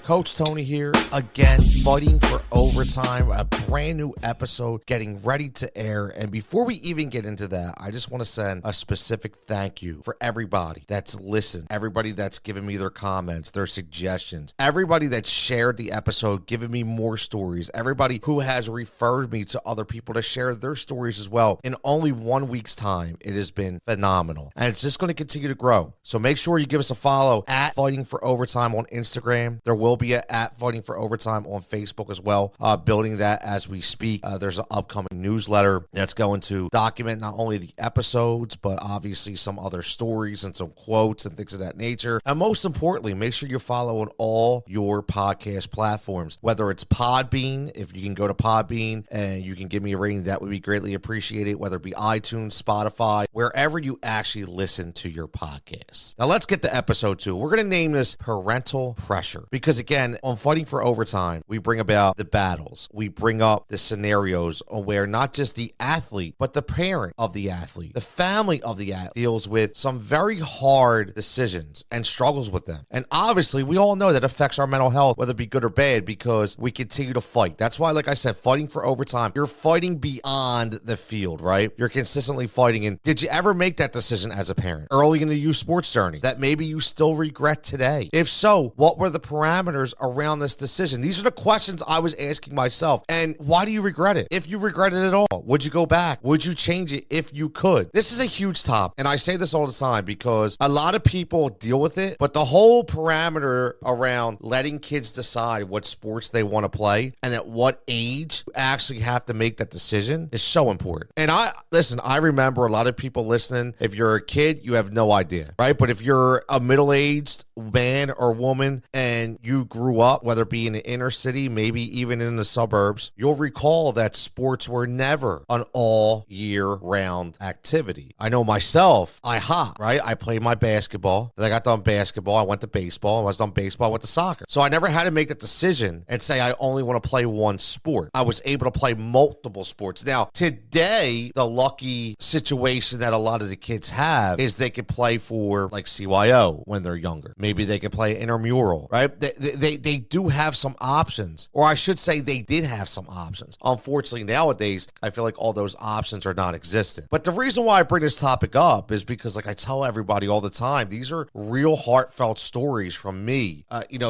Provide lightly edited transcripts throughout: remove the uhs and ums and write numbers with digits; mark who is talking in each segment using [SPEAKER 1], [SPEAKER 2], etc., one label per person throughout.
[SPEAKER 1] Coach Tony here, again, fighting for overtime, a brand new episode getting ready to air. And before we even get into that, I just want to send a specific thank you for everybody that's listened, everybody that's given me their comments, their suggestions, everybody that shared the episode, giving me more stories, everybody who has referred me to other people to share their stories as well. In only 1 week's time, it has been phenomenal. And it's just going to continue to grow. So make sure you give us a follow at Fighting for Overtime on Instagram. There will be at Fighting for Overtime on Facebook as well, building that as we speak. There's an upcoming newsletter that's going to document not only the episodes, but obviously some other stories and some quotes and things of that nature. And most importantly, make sure you follow on all your podcast platforms, whether it's Podbean, if you can go to Podbean and you can give me a rating, that would be greatly appreciated, whether it be iTunes, Spotify, wherever you actually listen to your podcasts. Now let's get to episode 2. We're going to name this Parental Pressure because again, on Fighting for Overtime, we bring about the battles. We bring up the scenarios where not just the athlete, but the parent of the athlete, the family of the athlete deals with some very hard decisions and struggles with them. And obviously, we all know that affects our mental health, whether it be good or bad, because we continue to fight. That's why, like I said, Fighting for Overtime, you're fighting beyond the field, right? You're consistently fighting. And did you ever make that decision as a parent early in the youth sports journey that maybe you still regret today? If so, what were the parameters around this decision? These are the questions I was asking myself. And why do you regret it? If you regret it at all, would you go back? Would you change it if you could? This is a huge topic. And I say this all the time because a lot of people deal with it, but the whole parameter around letting kids decide what sports they want to play and at what age you actually have to make that decision is so important. And I remember a lot of people listening, if you're a kid, you have no idea, right? But if you're a middle-aged man or woman and you grew up, whether it be in the inner city, maybe even in the suburbs, you'll recall that sports were never an all year round activity. I know myself, I hopped, right? I played my basketball. Then I got done basketball. I went to baseball. I was done baseball. I went to soccer. So I never had to make that decision and say, I only want to play one sport. I was able to play multiple sports. Now, today, the lucky situation that a lot of the kids have is they can play for like CYO when they're younger. Maybe they can play intramural, right? They do have some options, or I should say they did have some options. Unfortunately, nowadays, I feel like all those options are non-existent. But the reason why I bring this topic up is because, like I tell everybody all the time, these are real heartfelt stories from me,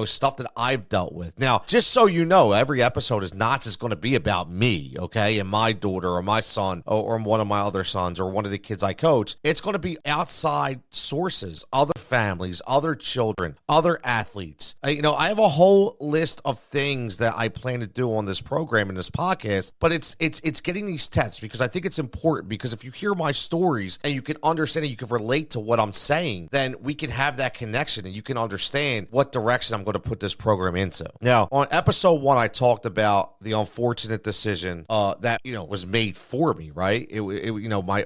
[SPEAKER 1] stuff that I've dealt with. Now, just so you know, every episode is not just going to be about me, okay, and my daughter or my son or one of my other sons or one of the kids I coach. It's going to be outside sources, other families, other children, other athletes. I have a whole list of things that I plan to do on this program and this podcast, but it's getting these tests because I think it's important, because if you hear my stories and you can understand and you can relate to what I'm saying, then we can have that connection and you can understand what direction I'm going to put this program into. Now, on episode 1, I talked about the unfortunate decision that was made for me, right?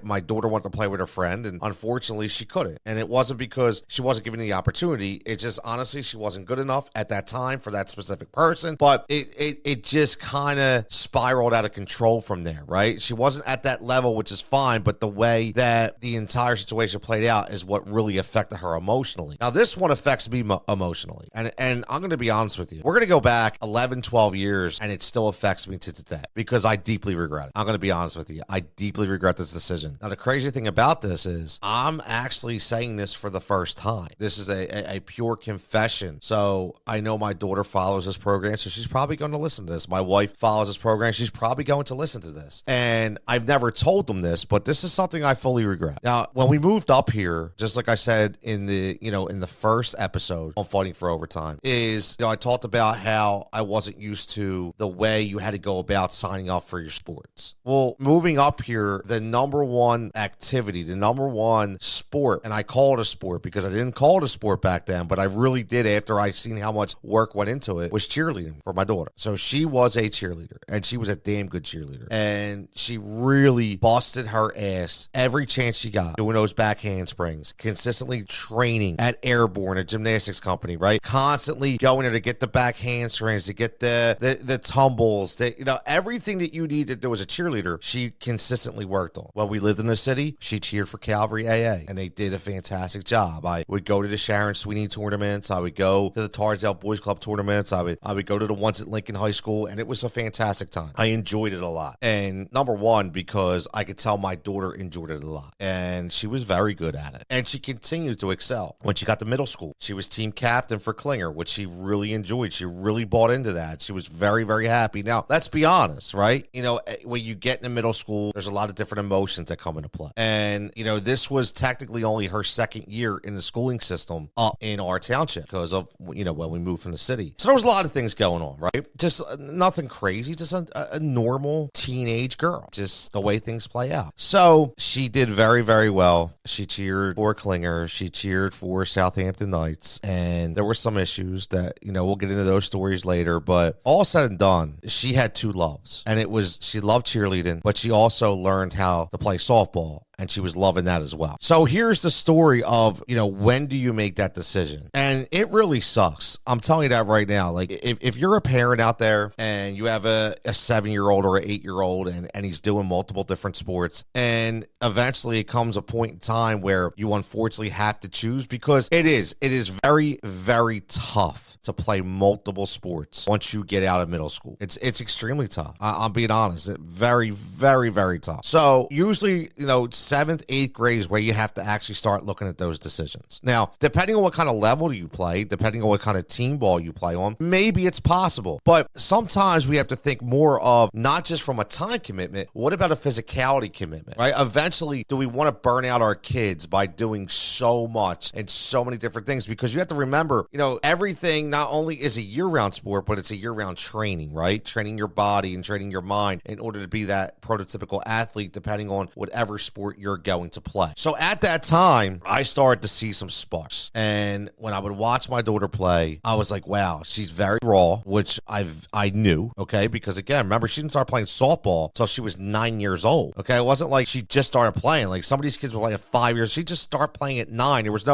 [SPEAKER 1] My daughter wanted to play with her friend, and unfortunately she couldn't. And it wasn't because she wasn't given the opportunity. It's just honestly she wasn't good enough at that time for that specific person. But it just kind of spiraled out of control from there, right? She wasn't at that level, which is fine, but the way that the entire situation played out is what really affected her emotionally. Now, this one affects me emotionally. And I'm going to be honest with you. We're going to go back 11, 12 years, and it still affects me to today because I deeply regret it. I'm going to be honest with you. I deeply regret this decision. Now, the crazy thing about this is I'm actually saying this for the first time. This is a pure confession. So I know my daughter follows this program, so she's probably going to listen to this. My wife follows this program. She's probably going to listen to this. And I've never told them this, but this is something I fully regret. Now, when we moved up here, just like I said in the first episode on Fighting for Overtime, I talked about how I wasn't used to the way you had to go about signing up for your sports. Well, moving up here, the number one activity, the number one sport, and I call it a sport because I didn't call it a sport back then, but I really did after I seen how much work went into it, was cheerleading for my daughter. So she was a cheerleader, and she was a damn good cheerleader. And she really busted her ass every chance she got, doing those back handsprings, consistently training at Airborne, a gymnastics company, right? Constantly going there to get the back handsprings, to get the tumbles, everything that you need to do as a cheerleader, she consistently worked on. When we lived in the city, she cheered for Calvary AA, and they did a fantastic job. I would go to the Sharon Sweeney Allegheny tournaments. I would go to the Tarsdale Boys Club tournaments. I would go to the ones at Lincoln High School, and it was a fantastic time. I enjoyed it a lot. And number one, because I could tell my daughter enjoyed it a lot, and she was very good at it. And she continued to excel. When she got to middle school, she was team captain for Klinger, which she really enjoyed. She really bought into that. She was very, very happy. Now, let's be honest, right? You know, when you get into middle school, there's a lot of different emotions that come into play. And, you know, this was technically only her second year in the schooling system up in our township because of, you know, when we moved from the city. So there was a lot of things going on, right? Just nothing crazy, just a normal teenage girl, just the way things play out. So she did very, very well. She cheered for Klinger. She cheered for Southampton Knights. And there were some issues that, you know, we'll get into those stories later. But all said and done, she had two loves. And it was, she loved cheerleading, but she also learned how to play softball. And she was loving that as well. So here's the story of, you know, when do you make that decision? And it really sucks. I'm telling you that right now. Like, if you're a parent out there and you have a 7-year-old or an 8-year-old and he's doing multiple different sports, and eventually it comes a point in time where you unfortunately have to choose, because it is very, very tough to play multiple sports once you get out of middle school. It's extremely tough. I'm being honest. Very, very, very tough. So usually, you know, 7th, 8th grade is where you have to actually start looking at those decisions. Now, depending on what kind of level you play, depending on what kind of team ball you play on, maybe it's possible. But sometimes we have to think more of not just from a time commitment, what about a physicality commitment, right? Eventually, do we want to burn out our kids by doing so much and so many different things? Because you have to remember, you know, everything not only is a year-round sport, but it's a year-round training, right? Training your body and training your mind in order to be that prototypical athlete, depending on whatever sport you're going to play. So at that time, I started to see some sparks. And when I would watch my daughter play, I was like, wow, she's very raw, which I knew, okay? Because again, remember, she didn't start playing softball until she was 9 years old, okay? It wasn't like she just started playing. Like, some of these kids were playing at 5 years. She just started playing at 9. There was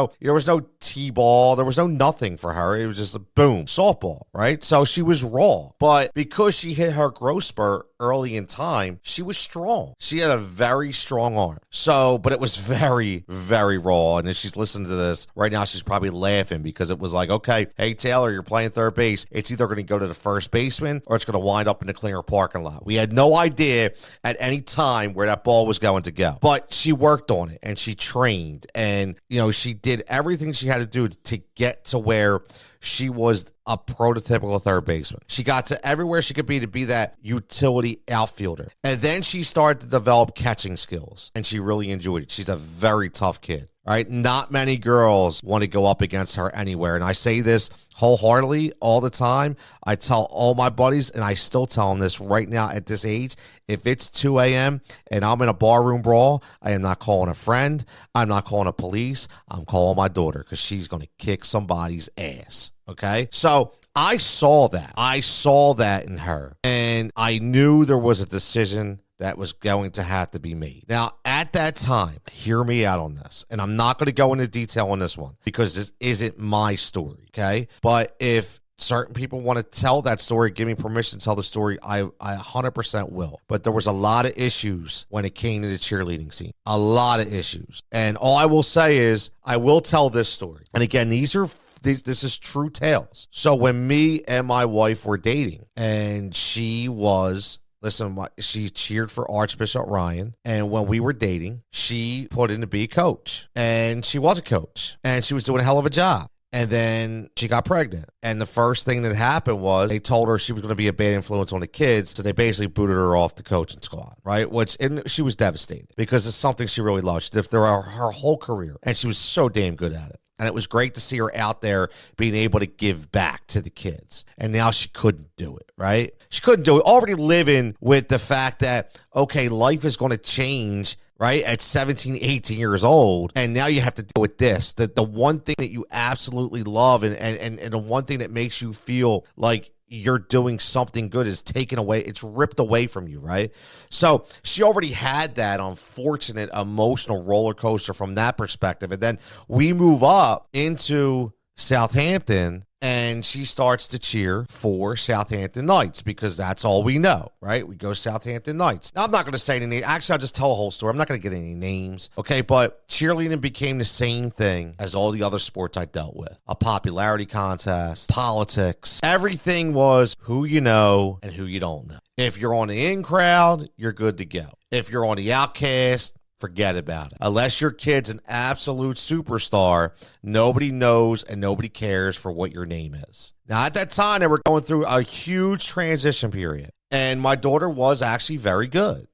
[SPEAKER 1] no t-ball. There was no nothing for her. It was just a boom, softball, right? So she was raw. But because she hit her growth spurt early in time, she was strong. She had a very strong arm. So, but it was very, very raw. And if she's listening to this right now, she's probably laughing, because it was like, okay, hey, Taylor, you're playing third base. It's either going to go to the first baseman or it's going to wind up in the Klinger parking lot. We had no idea at any time where that ball was going to go. But she worked on it and she trained, and, you know, she did everything she had to do to get to where she was a prototypical third baseman. She got to everywhere she could be to be that utility outfielder. And then she started to develop catching skills, and she really enjoyed it. She's a very tough kid, right? Not many girls want to go up against her anywhere. And I say this wholeheartedly all the time. I tell all my buddies, and I still tell them this right now at this age: if it's 2 a.m. and I'm in a barroom brawl, I am not calling a friend. I'm not calling the police. I'm calling my daughter, because she's going to kick somebody's ass. Okay? So I saw that. I saw that in her. And I knew there was a decision that was going to have to be made. Now, at that time, hear me out on this, and I'm not going to go into detail on this one because this isn't my story, okay? But if certain people want to tell that story, give me permission to tell the story, I 100% will. But there was a lot of issues when it came to the cheerleading scene. A lot of issues. And all I will say is, I will tell this story. And again, this is true tales. So when me and my wife were dating, and she cheered for Archbishop Ryan. And when we were dating, she put in to be a coach. And she was a coach. And she was doing a hell of a job. And then she got pregnant. And the first thing that happened was they told her she was going to be a bad influence on the kids. So they basically booted her off the coaching squad, right? And she was devastated, because it's something she really loved. She did her whole career. And she was so damn good at it. And it was great to see her out there being able to give back to the kids. And now she couldn't do it, right? She couldn't do it. Already living with the fact that, okay, life is going to change, right, at 17, 18 years old. And now you have to deal with this. The one thing that you absolutely love and the one thing that makes you feel like you're doing something good is taken away. It's ripped away from you, right? So she already had that unfortunate emotional roller coaster from that perspective. And then we move up into Southampton, and she starts to cheer for Southampton Knights because that's all we know, right? We go Southampton Knights. Now, I'm not going to say any names. Actually, I'll just tell a whole story. I'm not going to get any names, okay? But cheerleading became the same thing as all the other sports I dealt with. A popularity contest, politics. Everything was who you know and who you don't know. If you're on the in crowd, you're good to go. If you're on the outcast, forget about it. Unless your kid's an absolute superstar, nobody knows and nobody cares for what your name is. Now, at that time, they were going through a huge transition period, and my daughter was actually very good.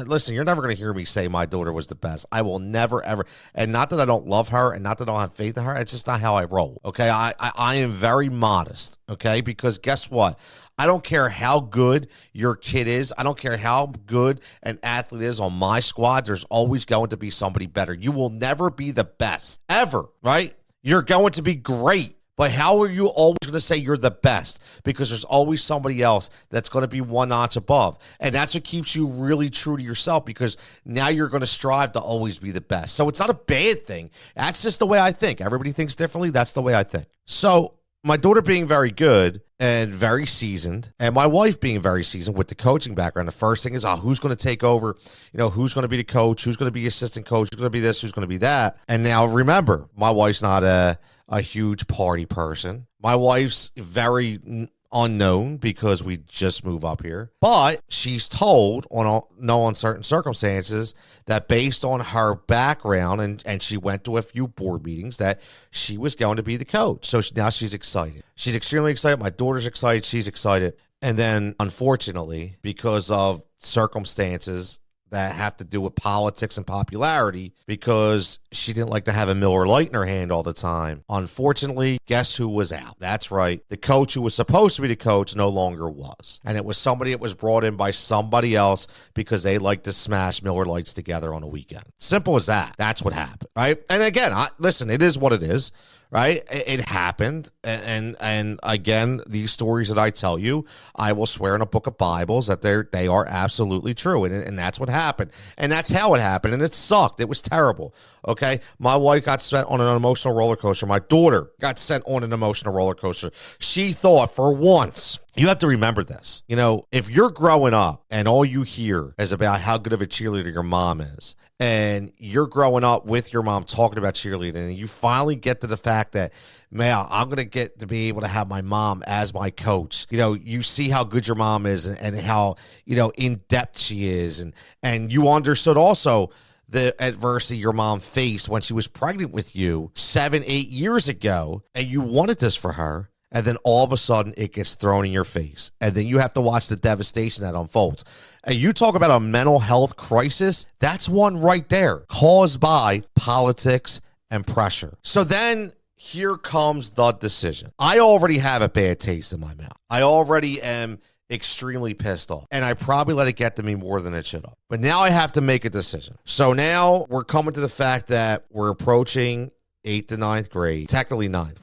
[SPEAKER 1] Listen, you're never going to hear me say my daughter was the best. I will never, ever. And not that I don't love her and not that I don't have faith in her. It's just not how I roll, okay? I am very modest, okay? Because guess what? I don't care how good your kid is. I don't care how good an athlete is on my squad. There's always going to be somebody better. You will never be the best, ever, right? You're going to be great. But how are you always going to say you're the best? Because there's always somebody else that's going to be one notch above. And that's what keeps you really true to yourself, because now you're going to strive to always be the best. So it's not a bad thing. That's just the way I think. Everybody thinks differently. That's the way I think. So my daughter being very good and very seasoned, and my wife being very seasoned with the coaching background, the first thing is, who's going to take over? Who's going to be the coach? Who's going to be assistant coach? Who's going to be this? Who's going to be that? And now remember, my wife's not a huge party person. My wife's very unknown because we just moved up here. But she's told on no uncertain circumstances that based on her background, and she went to a few board meetings, that she was going to be the coach. So now she's excited. She's extremely excited. My daughter's excited. She's excited. And then, unfortunately, because of circumstances that have to do with politics and popularity, because she didn't like to have a Miller Lite in her hand all the time. Unfortunately, guess who was out? That's right. The coach who was supposed to be the coach no longer was. And it was somebody that was brought in by somebody else because they like to smash Miller Lites together on a weekend. Simple as that. That's what happened, right? And again, listen, it is what it is. Right? It happened. And again, these stories that I tell you, I will swear in a book of Bibles that they are absolutely true. And that's what happened. And that's how it happened. And it sucked. It was terrible. Okay? My wife got sent on an emotional roller coaster. My daughter got sent on an emotional roller coaster. She thought for once, you have to remember this. If you're growing up and all you hear is about how good of a cheerleader your mom is, and you're growing up with your mom talking about cheerleading, and you finally get to the fact that, man, I'm going to get to be able to have my mom as my coach. You see how good your mom is and how, in depth she is. And you understood also the adversity your mom faced when she was pregnant with you 7-8 years ago, and you wanted this for her. And then all of a sudden it gets thrown in your face. And then you have to watch the devastation that unfolds. And you talk about a mental health crisis, that's one right there, caused by politics and pressure. So then here comes the decision. I already have a bad taste in my mouth. I already am extremely pissed off. And I probably let it get to me more than it should have. But now I have to make a decision. So now we're coming to the fact that we're approaching 8th to 9th grade, technically 9th.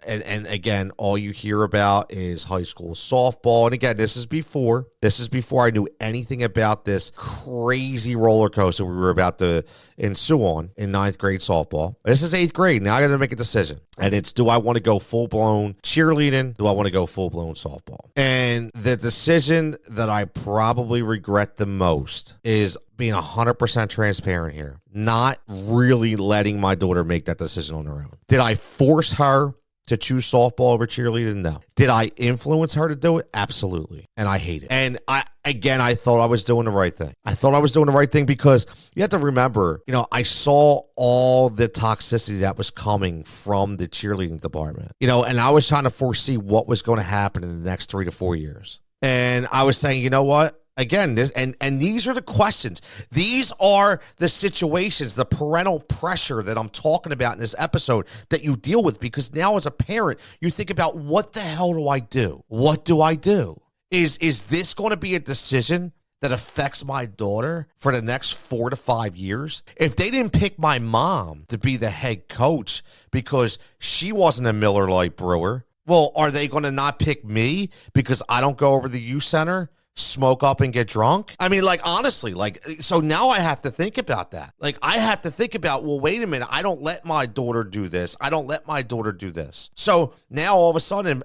[SPEAKER 1] And again, all you hear about is high school softball. And again, this is before I knew anything about this crazy roller coaster we were about to ensue on in 9th grade softball. This is 8th grade. Now I got to make a decision. And it's, do I want to go full-blown cheerleading? Do I want to go full-blown softball? And the decision that I probably regret the most is being 100% transparent here, not really letting my daughter make that decision on her own. Did I force her to choose softball over cheerleading? No. Did I influence her to do it? Absolutely. And I hate it. And I thought I was doing the right thing. I thought I was doing the right thing because you have to remember, I saw all the toxicity that was coming from the cheerleading department, and I was trying to foresee what was going to happen in the next 3 to 4 years. And I was saying, you know what? Again, these are the questions. These are the situations, the parental pressure that I'm talking about in this episode that you deal with, because now as a parent, you think about, what the hell do I do? What do I do? Is this going to be a decision that affects my daughter for the next 4 to 5 years? If they didn't pick my mom to be the head coach because she wasn't a Miller Lite brewer, well, are they going to not pick me because I don't go over the youth center smoke up and get drunk? I mean, like, honestly, like, so now I have to think about that. Like, I have to think about, well, wait a minute, I don't let my daughter do this. I don't let my daughter do this. So now all of a sudden,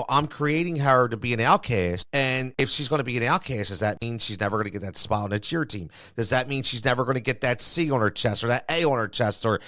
[SPEAKER 1] I'm creating her to be an outcast. And if she's going to be an outcast, does that mean she's never going to get that spot on the cheer team? Does that mean she's never going to get that C on her chest or that A on her chest, or,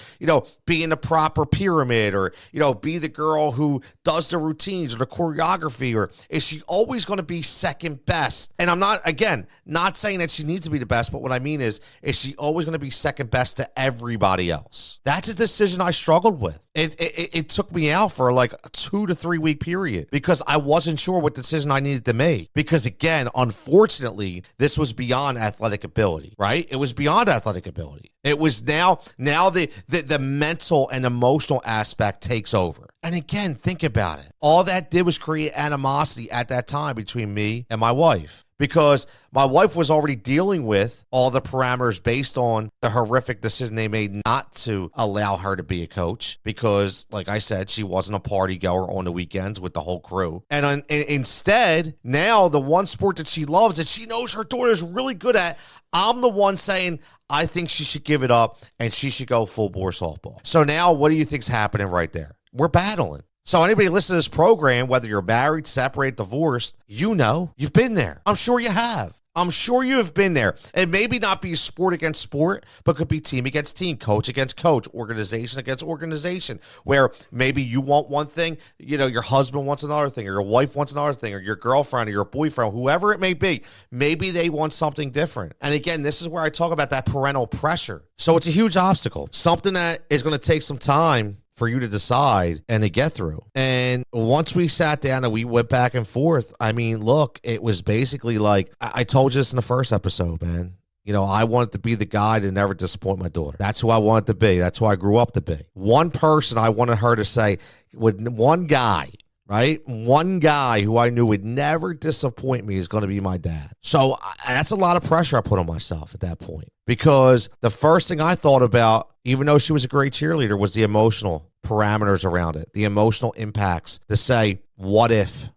[SPEAKER 1] be in the proper pyramid, or, be the girl who does the routines or the choreography? Or is she always going to be second best? And I'm not saying that she needs to be the best, but what I mean is she always going to be second best to everybody else? That's a decision I struggled with. It took me out for like a 2 to 3 week period because I wasn't sure what decision I needed to make. Because again, unfortunately, this was beyond athletic ability, right? It was beyond athletic ability. It was now the mental and emotional aspect takes over. And again, think about it. All that did was create animosity at that time between me and my wife, because my wife was already dealing with all the parameters based on the horrific decision they made not to allow her to be a coach because, like I said, she wasn't a party goer on the weekends with the whole crew. And instead, now the one sport that she loves, that she knows her daughter is really good at, I'm the one saying, I think she should give it up and she should go full bore softball. So now what do you think's happening right there? We're battling. So anybody listening to this program, whether you're married, separated, divorced, you've been there. I'm sure you have. I'm sure you have been there. It maybe not be sport against sport, but could be team against team, coach against coach, organization against organization, where maybe you want one thing, your husband wants another thing, or your wife wants another thing, or your girlfriend or your boyfriend, whoever it may be, maybe they want something different. And again, this is where I talk about that parental pressure. So it's a huge obstacle, something that is going to take some time for you to decide and to get through. And once we sat down and we went back and forth, I mean, look, it was basically like, I told you this in the first episode, man. I wanted to be the guy to never disappoint my daughter. That's who I wanted to be. That's who I grew up to be. One person I wanted her to say, with one guy, right? One guy who I knew would never disappoint me is going to be my dad. So that's a lot of pressure I put on myself at that point, because the first thing I thought about, even though she was a great cheerleader, was the emotional parameters around it, the emotional impacts, to say, what if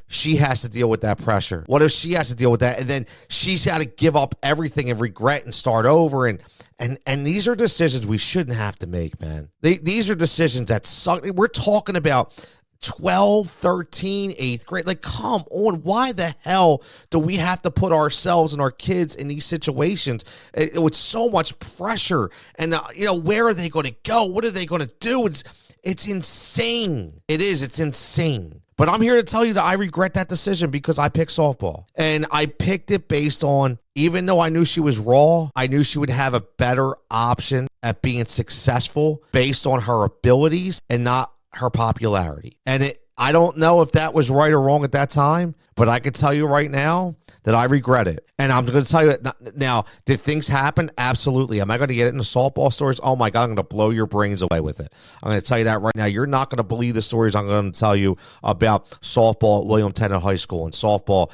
[SPEAKER 1] she has to deal with that pressure? What if she has to deal with that? And then she's got to give up everything and regret and start over. And these are decisions we shouldn't have to make, man. These are decisions that suck. We're talking about 12, 13, 8th grade. Like, come on. Why the hell do we have to put ourselves and our kids in these situations with so much pressure? And, where are they going to go? What are they going to do? It's insane. It is. It's insane. But I'm here to tell you that I regret that decision because I picked softball. And I picked it based on, even though I knew she was raw, I knew she would have a better option at being successful based on her abilities and not her popularity. And I don't know if that was right or wrong at that time, but I can tell you right now that I regret it. And I'm going to tell you that now, did things happen? Absolutely. Am I going to get it into softball stories? Oh my God, I'm going to blow your brains away with it. I'm going to tell you that right now. You're not going to believe the stories I'm going to tell you about softball at William Tennant High School and softball,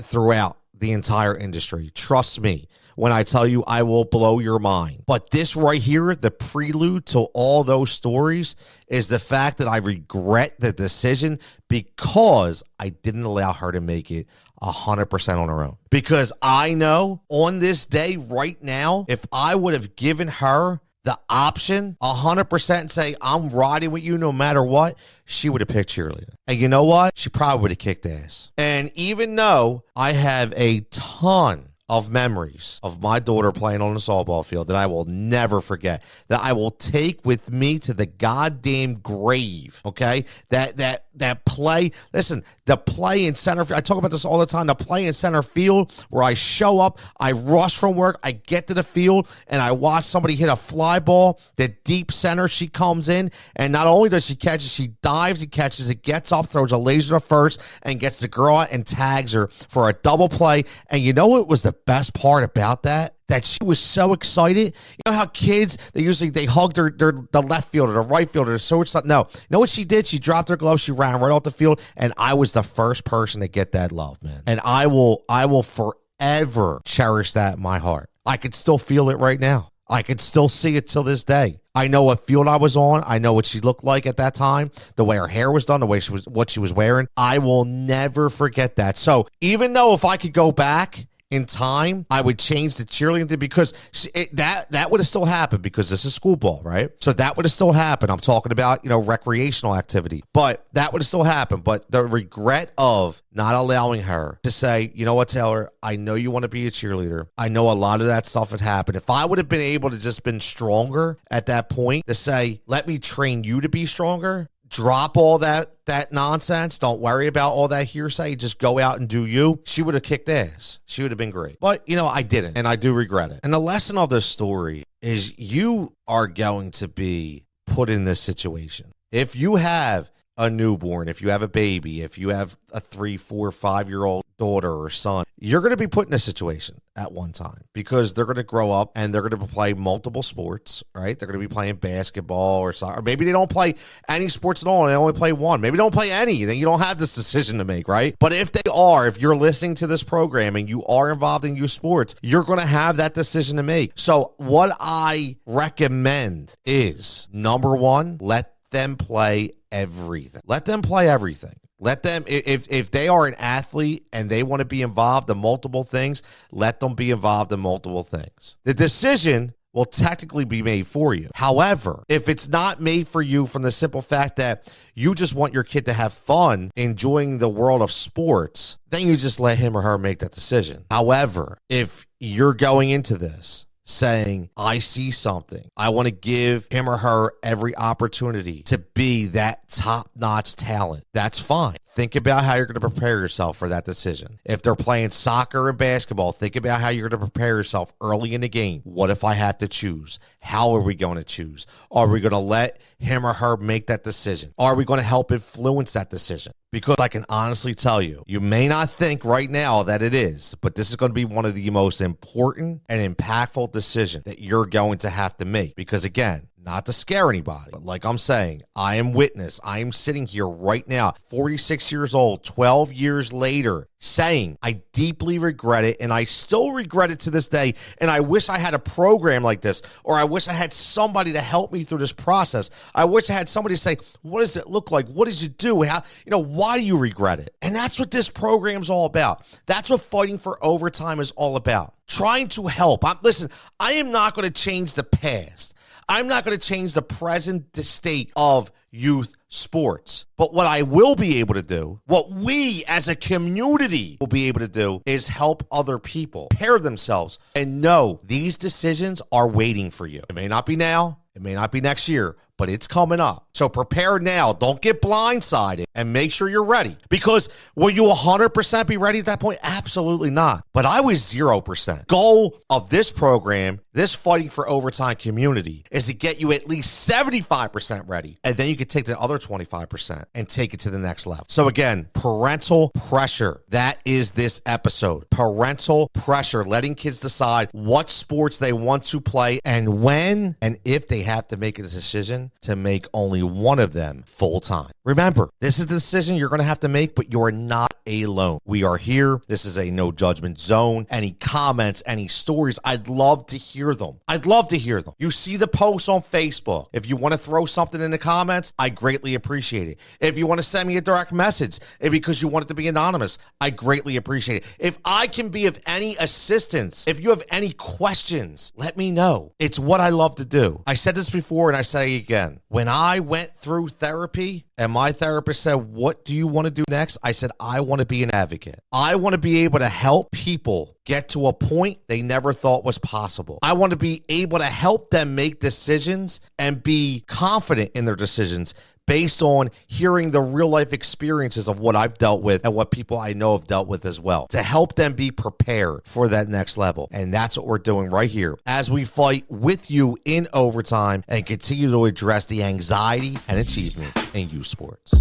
[SPEAKER 1] throughout the entire industry. Trust me when I tell you I will blow your mind. But this right here, the prelude to all those stories, is the fact that I regret the decision because I didn't allow her to make it 100% on her own. Because I know on this day right now, if I would have given her the option 100% and say, I'm riding with you no matter what, she would have picked cheerleader. And you know what? She probably would have kicked ass. And even though I have a ton of memories of my daughter playing on the softball field that I will never forget, that I will take with me to the goddamn grave, okay? That play, listen, the play in center field, I talk about this all the time, the play in center field where I show up, I rush from work, I get to the field, and I watch somebody hit a fly ball, the deep center, she comes in, and not only does she catch it, she dives and catches it, gets up, throws a laser to first, and gets the girl out and tags her for a double play. And you know what was the best part about that? That she was so excited. You know how kids, they hugged the left fielder, the right fielder, so it's not, no. You know what she did? She dropped her gloves, she ran right off the field, and I was the first person to get that love, man. And I will forever cherish that in my heart. I could still feel it right now. I could still see it till this day. I know what field I was on. I know what she looked like at that time, the way her hair was done, the way what she was wearing. I will never forget that. So even though if I could go back in time, I would change the cheerleading thing because that would have still happened because this is school ball, right? So that would have still happened. I'm talking about, recreational activity, but that would have still happened. But the regret of not allowing her to say, you know what, Taylor, I know you want to be a cheerleader. I know a lot of that stuff had happened. If I would have been able to just been stronger at that point to say, let me train you to be stronger, drop all that nonsense. Don't worry about all that hearsay. Just go out and do you. She would have kicked ass. She would have been great. But, I didn't, and I do regret it. And the lesson of this story is you are going to be put in this situation. If you have a newborn, if you have a baby, if you have a 3, 4, 5-year-old daughter or son, you're going to be put in a situation at one time because they're going to grow up and they're going to play multiple sports, right? They're going to be playing basketball or soccer. Or maybe they don't play any sports at all and they only play one. Maybe they don't play any. Then you don't have this decision to make, right? But if you're listening to this program and you are involved in youth sports, you're going to have that decision to make. So what I recommend is, number one, let them play everything. Let them play everything. Let them, if they are an athlete and they want to be involved in multiple things, let them be involved in multiple things. The decision will technically be made for you. However, if it's not made for you from the simple fact that you just want your kid to have fun enjoying the world of sports, then you just let him or her make that decision. However, if you're going into this saying, I see something, I want to give him or her every opportunity to be that top-notch talent, that's fine. Think about how you're going to prepare yourself for that decision. If they're playing soccer and basketball, think about how you're going to prepare yourself early in the game. What if I have to choose? How are we going to choose? Are we going to let him or her make that decision? Are we going to help influence that decision? Because I can honestly tell you, you may not think right now that it is, but this is going to be one of the most important and impactful decisions that you're going to have to make. Because again, not to scare anybody, but like I'm saying, I am witness. I am sitting here right now, 46 years old, 12 years later, saying I deeply regret it, and I still regret it to this day, and I wish I had a program like this, or I wish I had somebody to help me through this process. I wish I had somebody to say, what does it look like? What did you do? How, why do you regret it? And that's what this program's all about. That's what Fighting for Overtime is all about. Trying to help. Listen, I am not going to change the past. I'm not going to change the present state of youth sports. But what I will be able to do, what we as a community will be able to do, is help other people prepare themselves and know these decisions are waiting for you. It may not be now, it may not be next year, but it's coming up. So prepare now. Don't get blindsided and make sure you're ready. Because will you 100% be ready at that point? Absolutely not. But I was 0%. Goal of this program, this Fighting for Overtime community, is to get you at least 75% ready. And then you can take the other 25% and take it to the next level. So again, parental pressure. That is this episode. Parental pressure. Letting kids decide what sports they want to play and when and if they have to make a decision to make only one of them full time. Remember, this is the decision you're going to have to make, but you're not alone. We are here. This is a no judgment zone. Any comments, any stories, I'd love to hear them. I'd love to hear them. You see the posts on Facebook. If you want to throw something in the comments, I greatly appreciate it. If you want to send me a direct message because you want it to be anonymous, I greatly appreciate it. If I can be of any assistance, if you have any questions, let me know. It's what I love to do. I said this before and I say it again. When I went through therapy and my therapist said, what do you want to do next? I said, I want to be an advocate. I want to be able to help people get to a point they never thought was possible. I want to be able to help them make decisions and be confident in their decisions based on hearing the real life experiences of what I've dealt with and what people I know have dealt with as well, to help them be prepared for that next level. And that's what we're doing right here as we fight with you in overtime and continue to address the anxiety and achievements in youth sports.